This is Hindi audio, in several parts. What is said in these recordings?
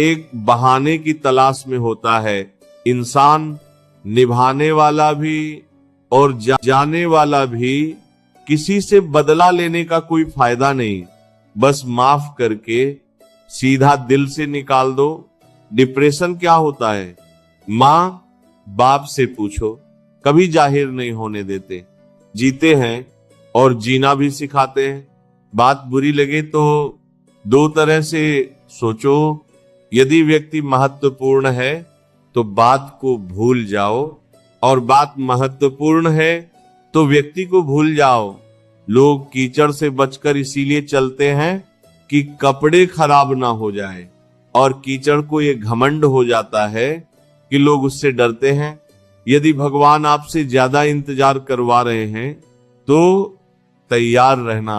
एक बहाने की तलाश में होता है। इंसान निभाने वाला भी और जाने वाला भी, किसी से बदला लेने का कोई फायदा नहीं। बस माफ करके सीधा दिल से निकाल दो। डिप्रेशन क्या होता है? माँ बाप से पूछो, कभी जाहिर नहीं होने देते। जीते हैं और जीना भी सिखाते हैं। बात बुरी लगे तो दो तरह से सोचो। यदि व्यक्ति महत्वपूर्ण है तो बात को भूल जाओ, और बात महत्वपूर्ण है तो व्यक्ति को भूल जाओ। लोग कीचड़ से बचकर इसीलिए चलते हैं कि कपड़े खराब ना हो जाए, और कीचड़ को ये घमंड हो जाता है कि लोग उससे डरते हैं। यदि भगवान आपसे ज्यादा इंतजार करवा रहे हैं तो तैयार रहना,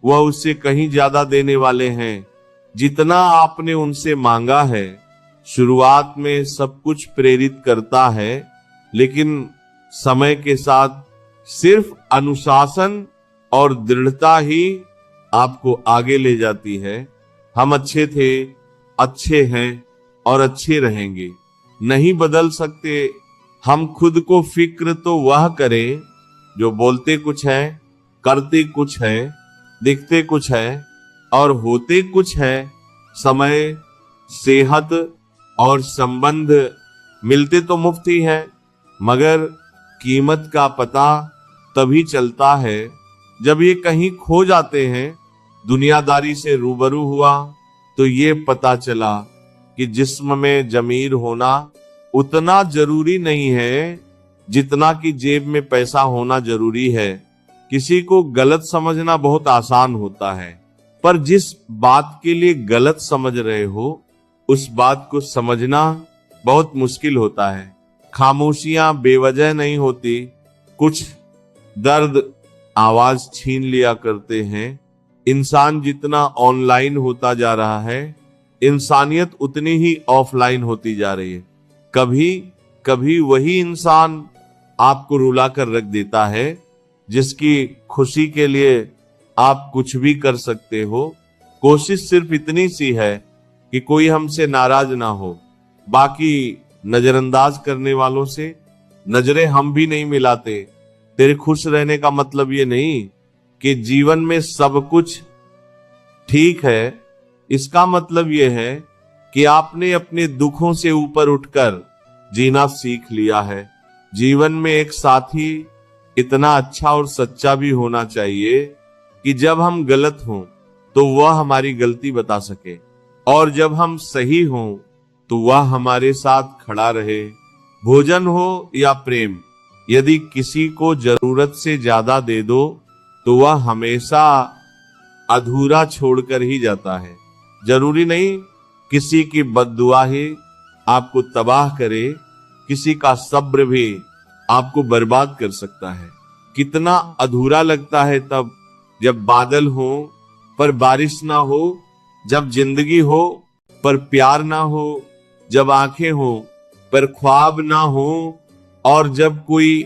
वह उससे कहीं ज्यादा देने वाले हैं जितना आपने उनसे मांगा है। शुरुआत में सब कुछ प्रेरित करता है, लेकिन समय के साथ सिर्फ अनुशासन और दृढ़ता ही आपको आगे ले जाती है। हम अच्छे थे, अच्छे हैं और अच्छे रहेंगे। नहीं बदल सकते। हम खुद को फिक्र तो वह करें जो बोलते कुछ है, करते कुछ है, दिखते कुछ है और होते कुछ है। समय, सेहत और संबंध मिलते तो मुफ्त ही है, मगर कीमत का पता तभी चलता है जब ये कहीं खो जाते हैं। दुनियादारी से रूबरू हुआ तो ये पता चला कि जिस्म में जमीर होना उतना जरूरी नहीं है जितना कि जेब में पैसा होना जरूरी है। किसी को गलत समझना बहुत आसान होता है, पर जिस बात के लिए गलत समझ रहे हो उस बात को समझना बहुत मुश्किल होता है। खामोशियां बेवजह नहीं होती। कुछ दर्द आवाज छीन लिया करते हैं। इंसान जितना ऑनलाइन होता जा रहा है, इंसानियत उतनी ही ऑफलाइन होती जा रही है। कभी कभी वही इंसान आपको रुला कर रख देता है जिसकी खुशी के लिए आप कुछ भी कर सकते हो। कोशिश सिर्फ इतनी सी है कि कोई हमसे नाराज ना हो। बाकी नजरअंदाज करने वालों से नजरें हम भी नहीं मिलाते। तेरे खुश रहने का मतलब ये नहीं कि जीवन में सब कुछ ठीक है। इसका मतलब ये है कि आपने अपने दुखों से ऊपर उठकर जीना सीख लिया है। जीवन में एक साथी इतना अच्छा और सच्चा भी होना चाहिए कि जब हम गलत हों तो वह हमारी गलती बता सके, और जब हम सही हों तो वह हमारे साथ खड़ा रहे। भोजन हो या प्रेम, यदि किसी को जरूरत से ज्यादा दे दो तो वह हमेशा अधूरा छोड़कर ही जाता है। जरूरी नहीं किसी की बद्दुआ ही आपको तबाह करे, किसी का सब्र भी आपको बर्बाद कर सकता है। कितना अधूरा लगता है तब जब बादल हो पर बारिश ना हो, जब जिंदगी हो पर प्यार ना हो, जब आंखें हो पर ख्वाब ना हो, और जब कोई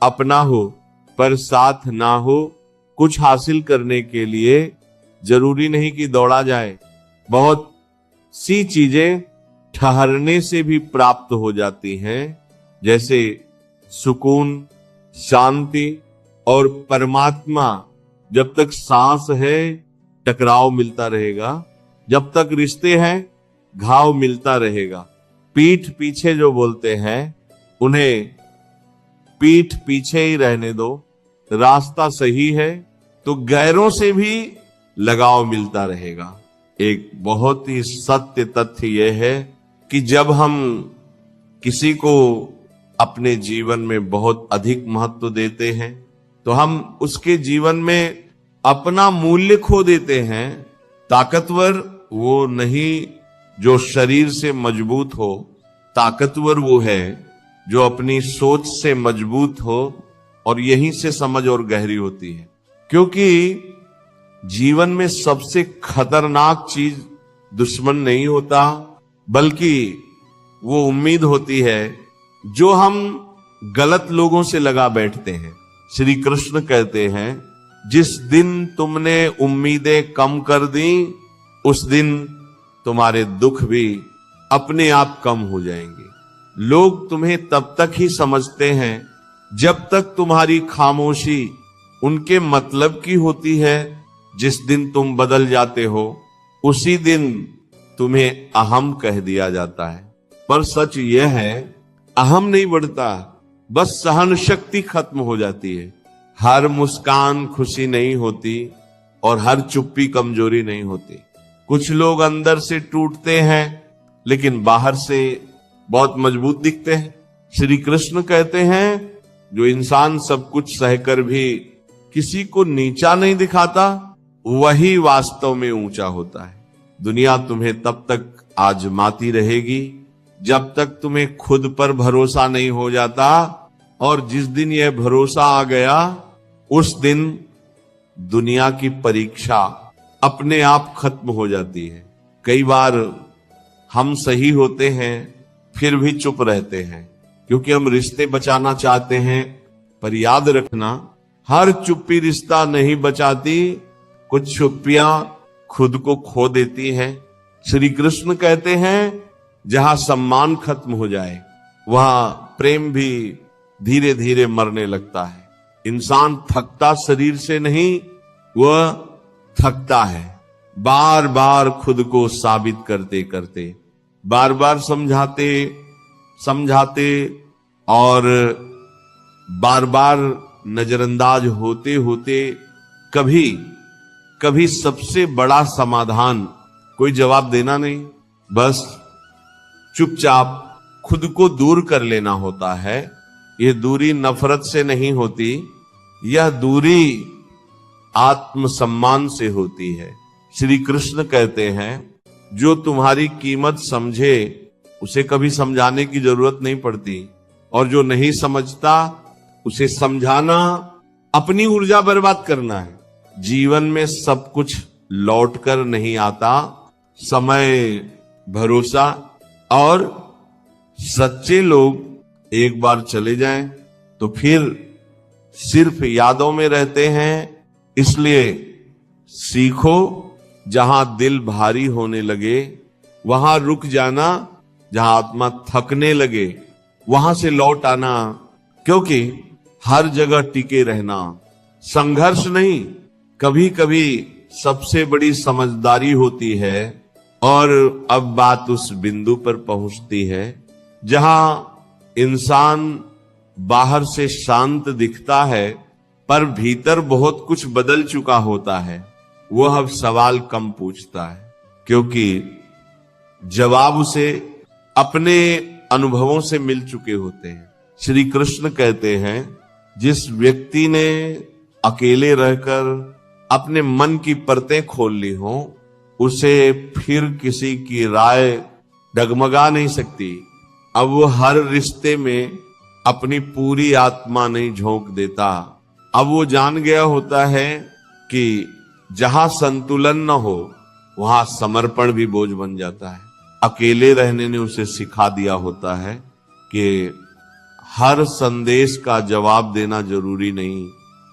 अपना हो पर साथ ना हो। कुछ हासिल करने के लिए जरूरी नहीं कि दौड़ा जाए। बहुत सी चीजें ठहरने से भी प्राप्त हो जाती हैं, जैसे सुकून, शांति और परमात्मा। जब तक सांस है टकराव मिलता रहेगा, जब तक रिश्ते हैं घाव मिलता रहेगा। पीठ पीछे जो बोलते हैं उन्हें पीठ पीछे ही रहने दो। रास्ता सही है तो गैरों से भी लगाव मिलता रहेगा। एक बहुत ही सत्य तथ्य यह है कि जब हम किसी को अपने जीवन में बहुत अधिक महत्व देते हैं तो हम उसके जीवन में अपना मूल्य खो देते हैं। ताकतवर वो नहीं जो शरीर से मजबूत हो, ताकतवर वो है जो अपनी सोच से मजबूत हो, और यहीं से समझ और गहरी होती है। क्योंकि जीवन में सबसे खतरनाक चीज दुश्मन नहीं होता, बल्कि वो उम्मीद होती है जो हम गलत लोगों से लगा बैठते हैं। श्री कृष्ण कहते हैं, जिस दिन तुमने उम्मीदें कम कर दी उस दिन तुम्हारे दुख भी अपने आप कम हो जाएंगे। लोग तुम्हें तब तक ही समझते हैं जब तक तुम्हारी खामोशी उनके मतलब की होती है। जिस दिन तुम बदल जाते हो उसी दिन तुम्हें अहम कह दिया जाता है। पर सच यह है, अहम नहीं बढ़ता, बस सहन शक्ति खत्म हो जाती है। हर मुस्कान खुशी नहीं होती और हर चुप्पी कमजोरी नहीं होती। कुछ लोग अंदर से टूटते हैं लेकिन बाहर से बहुत मजबूत दिखते हैं। श्री कृष्ण कहते हैं, जो इंसान सब कुछ सहकर भी किसी को नीचा नहीं दिखाता, वही वास्तव में ऊंचा होता है। दुनिया तुम्हें तब तक आजमाती रहेगी जब तक तुम्हें खुद पर भरोसा नहीं हो जाता, और जिस दिन यह भरोसा आ गया उस दिन दुनिया की परीक्षा अपने आप खत्म हो जाती है। कई बार हम सही होते हैं फिर भी चुप रहते हैं क्योंकि हम रिश्ते बचाना चाहते हैं। पर याद रखना, हर चुप्पी रिश्ता नहीं बचाती, कुछ चुप्पियां खुद को खो देती हैं। श्री कृष्ण कहते हैं, जहां सम्मान खत्म हो जाए वहां प्रेम भी धीरे धीरे मरने लगता है। इंसान थकता शरीर से नहीं, वह थकता है बार बार खुद को साबित करते करते, बार बार समझाते समझाते और बार बार नजरअंदाज होते होते। कभी कभी सबसे बड़ा समाधान कोई जवाब देना नहीं, बस चुपचाप खुद को दूर कर लेना होता है। यह दूरी नफरत से नहीं होती, यह दूरी आत्मसम्मान से होती है। श्री कृष्ण कहते हैं, जो तुम्हारी कीमत समझे उसे कभी समझाने की जरूरत नहीं पड़ती, और जो नहीं समझता उसे समझाना अपनी ऊर्जा बर्बाद करना है। जीवन में सब कुछ लौटकर नहीं आता, समय, भरोसा और सच्चे लोग एक बार चले जाएं तो फिर सिर्फ यादों में रहते हैं। इसलिए सीखो, जहां दिल भारी होने लगे वहां रुक जाना, जहां आत्मा थकने लगे वहां से लौट आना, क्योंकि हर जगह टिके रहना संघर्ष नहीं, कभी कभी सबसे बड़ी समझदारी होती है। और अब बात उस बिंदु पर पहुंचती है जहां इंसान बाहर से शांत दिखता है पर भीतर बहुत कुछ बदल चुका होता है। वह अब सवाल कम पूछता है क्योंकि जवाब उसे अपने अनुभवों से मिल चुके होते हैं। श्री कृष्ण कहते हैं, जिस व्यक्ति ने अकेले रहकर अपने मन की परतें खोल ली हो, उसे फिर किसी की राय डगमगा नहीं सकती। अब वो हर रिश्ते में अपनी पूरी आत्मा नहीं झोंक देता। अब वो जान गया होता है कि जहां संतुलन न हो वहां समर्पण भी बोझ बन जाता है। अकेले रहने ने उसे सिखा दिया होता है कि हर संदेश का जवाब देना जरूरी नहीं,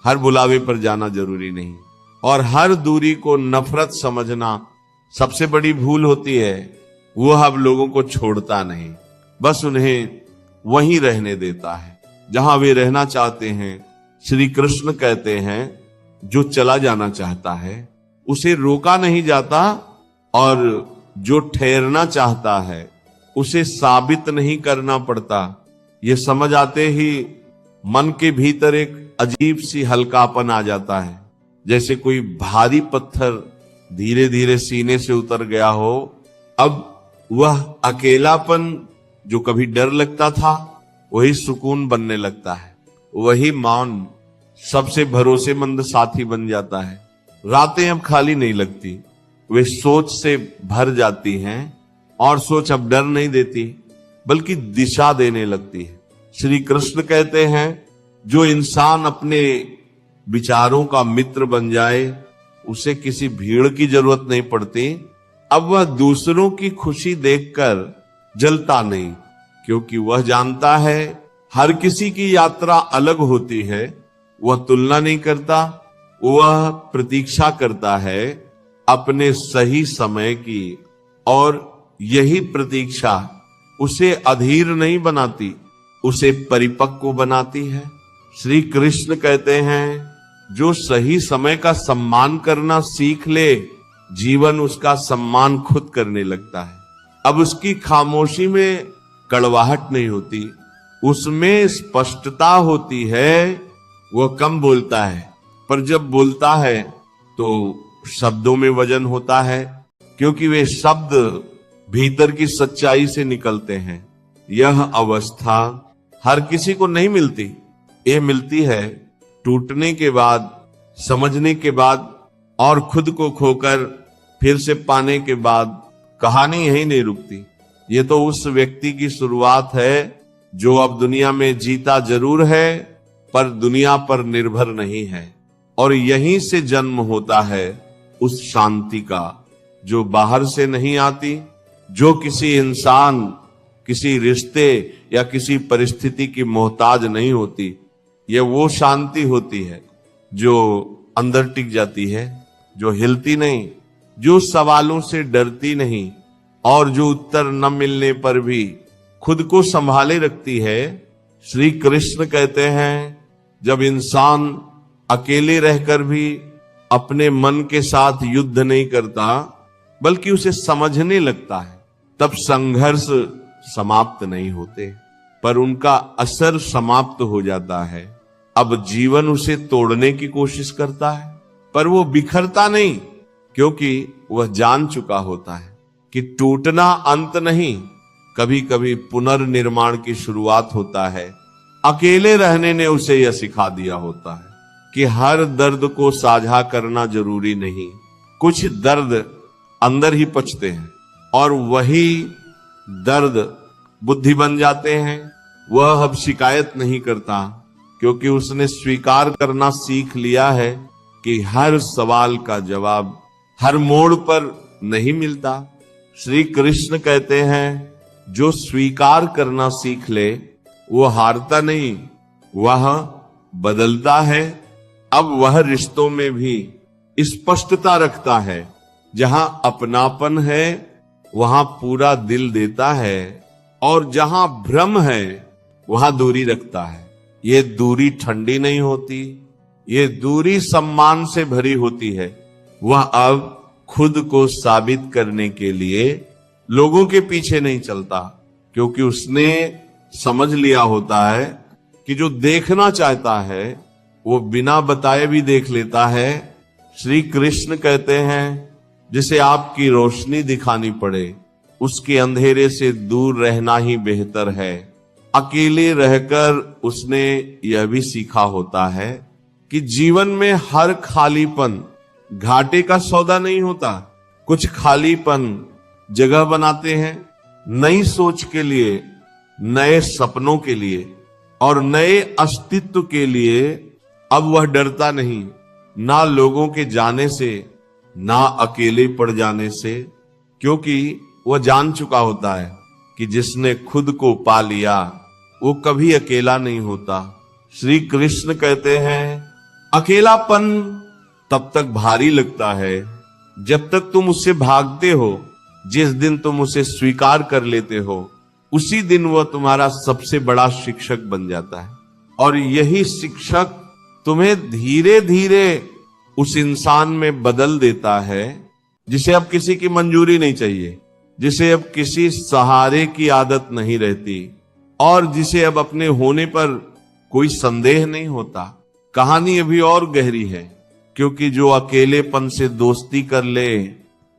हर बुलावे पर जाना जरूरी नहीं, और हर दूरी को नफरत समझना सबसे बड़ी भूल होती है। वह अब लोगों को छोड़ता नहीं, बस उन्हें वहीं रहने देता है जहां वे रहना चाहते हैं। श्री कृष्ण कहते हैं, जो चला जाना चाहता है उसे रोका नहीं जाता, और जो ठहरना चाहता है उसे साबित नहीं करना पड़ता। ये समझ आते ही मन के भीतर एक अजीब सी हल्कापन आ जाता है, जैसे कोई भारी पत्थर धीरे धीरे सीने से उतर गया हो। अब वह अकेलापन जो कभी डर लगता था वही सुकून बनने लगता है। वही मौन सबसे भरोसेमंद साथी बन जाता है। रातें अब खाली नहीं लगती, वे सोच से भर जाती हैं, और सोच अब डर नहीं देती बल्कि दिशा देने लगती है। श्री कृष्ण कहते हैं, जो इंसान अपने विचारों का मित्र बन जाए उसे किसी भीड़ की जरूरत नहीं पड़ती। अब वह दूसरों की खुशी देखकर जलता नहीं, क्योंकि वह जानता है हर किसी की यात्रा अलग होती है। वह तुलना नहीं करता, वह प्रतीक्षा करता है अपने सही समय की और यही प्रतीक्षा उसे अधीर नहीं बनाती, उसे परिपक्व बनाती है। श्री कृष्ण कहते हैं, जो सही समय का सम्मान करना सीख ले, जीवन उसका सम्मान खुद करने लगता है। अब उसकी खामोशी में कड़वाहट नहीं होती, उसमें स्पष्टता होती है। वह कम बोलता है, पर जब बोलता है तो शब्दों में वजन होता है, क्योंकि वे शब्द भीतर की सच्चाई से निकलते हैं। यह अवस्था हर किसी को नहीं मिलती। ये मिलती है टूटने के बाद, समझने के बाद और खुद को खोकर फिर से पाने के बाद। कहानी यही नहीं रुकती। ये तो उस व्यक्ति की शुरुआत है जो अब दुनिया में जीता जरूर है, पर दुनिया पर निर्भर नहीं है। और यहीं से जन्म होता है उस शांति का, जो बाहर से नहीं आती, जो किसी इंसान, किसी रिश्ते या किसी परिस्थिति की मोहताज नहीं होती। यह वो शांति होती है जो अंदर टिक जाती है, जो हिलती नहीं, जो सवालों से डरती नहीं और जो उत्तर न मिलने पर भी खुद को संभाले रखती है। श्री कृष्ण कहते हैं, जब इंसान अकेले रहकर भी अपने मन के साथ युद्ध नहीं करता, बल्कि उसे समझने लगता है, तब संघर्ष समाप्त नहीं होते, पर उनका असर समाप्त हो जाता है। अब जीवन उसे तोड़ने की कोशिश करता है, पर वो बिखरता नहीं, क्योंकि वह जान चुका होता है कि टूटना अंत नहीं, कभी कभी पुनर्निर्माण की शुरुआत होता है। अकेले रहने ने उसे यह सिखा दिया होता है कि हर दर्द को साझा करना जरूरी नहीं। कुछ दर्द अंदर ही पचते हैं और वही दर्द बुद्धि बन जाते हैं। वह अब शिकायत नहीं करता, क्योंकि उसने स्वीकार करना सीख लिया है कि हर सवाल का जवाब हर मोड़ पर नहीं मिलता। श्री कृष्ण कहते हैं, जो स्वीकार करना सीख ले वो हारता नहीं, वह बदलता है। अब वह रिश्तों में भी स्पष्टता रखता है। जहां अपनापन है वहां पूरा दिल देता है, और जहां भ्रम है वहां दूरी रखता है। ये दूरी ठंडी नहीं होती, ये दूरी सम्मान से भरी होती है। वह अब खुद को साबित करने के लिए लोगों के पीछे नहीं चलता, क्योंकि उसने समझ लिया होता है कि जो देखना चाहता है वो बिना बताए भी देख लेता है। श्री कृष्ण कहते हैं, जिसे आपकी रोशनी दिखानी पड़े उसके अंधेरे से दूर रहना ही बेहतर है। अकेले रहकर उसने यह भी सीखा होता है कि जीवन में हर खालीपन घाटे का सौदा नहीं होता। कुछ खालीपन जगह बनाते हैं नई सोच के लिए, नए सपनों के लिए और नए अस्तित्व के लिए। अब वह डरता नहीं, ना लोगों के जाने से, ना अकेले पड़ जाने से, क्योंकि वह जान चुका होता है कि जिसने खुद को पा लिया वो कभी अकेला नहीं होता। श्री कृष्ण कहते हैं, अकेलापन तब तक भारी लगता है जब तक तुम उससे भागते हो। जिस दिन तुम उसे स्वीकार कर लेते हो, उसी दिन वह तुम्हारा सबसे बड़ा शिक्षक बन जाता है। और यही शिक्षक तुम्हें धीरे धीरे उस इंसान में बदल देता है जिसे अब किसी की मंजूरी नहीं चाहिए, जिसे अब किसी सहारे की आदत नहीं रहती, और जिसे अब अपने होने पर कोई संदेह नहीं होता। कहानी अभी और गहरी है, क्योंकि जो अकेलेपन से दोस्ती कर ले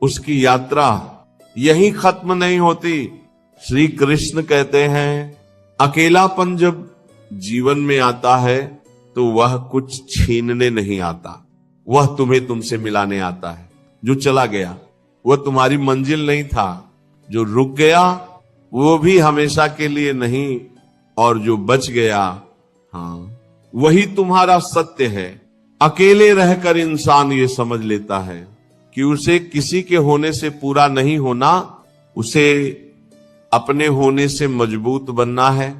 उसकी यात्रा यही खत्म नहीं होती। श्री कृष्ण कहते हैं, अकेलापन जब जीवन में आता है तो वह कुछ छीनने नहीं आता, वह तुम्हें तुमसे मिलाने आता है। जो चला गया वह तुम्हारी मंजिल नहीं था, जो रुक गया वो भी हमेशा के लिए नहीं, और जो बच गया, हाँ, वही तुम्हारा सत्य है। अकेले रहकर इंसान ये समझ लेता है कि उसे किसी के होने से पूरा नहीं होना, उसे अपने होने से मजबूत बनना है।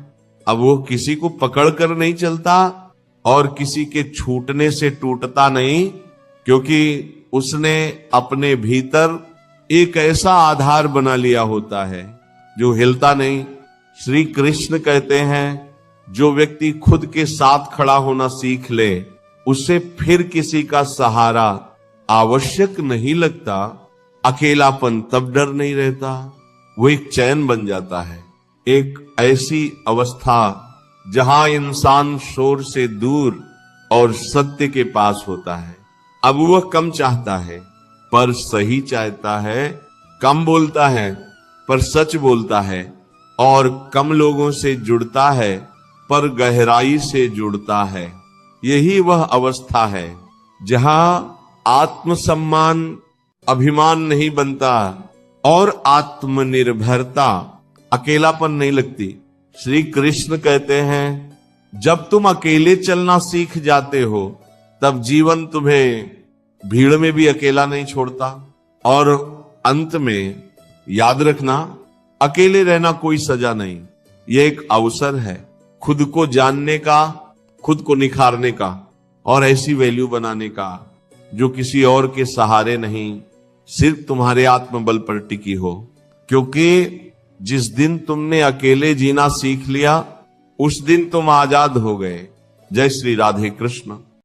अब वो किसी को पकड़ कर नहीं चलता और किसी के छूटने से टूटता नहीं, क्योंकि उसने अपने भीतर एक ऐसा आधार बना लिया होता है जो हिलता नहीं। श्री कृष्ण कहते हैं जो व्यक्ति खुद के साथ खड़ा होना सीख ले उसे फिर किसी का सहारा आवश्यक नहीं लगता। अकेलापन तब डर नहीं रहता, वो एक चैन बन जाता है, एक ऐसी अवस्था जहां इंसान शोर से दूर और सत्य के पास होता है। अब वह कम चाहता है पर सही चाहता है, कम बोलता है पर सच बोलता है, और कम लोगों से जुड़ता है पर गहराई से जुड़ता है। यही वह अवस्था है जहां आत्मसम्मान अभिमान नहीं बनता और आत्मनिर्भरता अकेलापन नहीं लगती। श्री कृष्ण कहते हैं जब तुम अकेले चलना सीख जाते हो तब जीवन तुम्हें भीड़ में भी अकेला नहीं छोड़ता। और अंत में याद रखना, अकेले रहना कोई सजा नहीं, यह एक अवसर है खुद को जानने का, खुद को निखारने का और ऐसी वैल्यू बनाने का जो किसी और के सहारे नहीं, सिर्फ तुम्हारे आत्मबल पर टिकी हो। क्योंकि जिस दिन तुमने अकेले जीना सीख लिया उस दिन तुम आजाद हो गए। जय श्री राधे कृष्ण।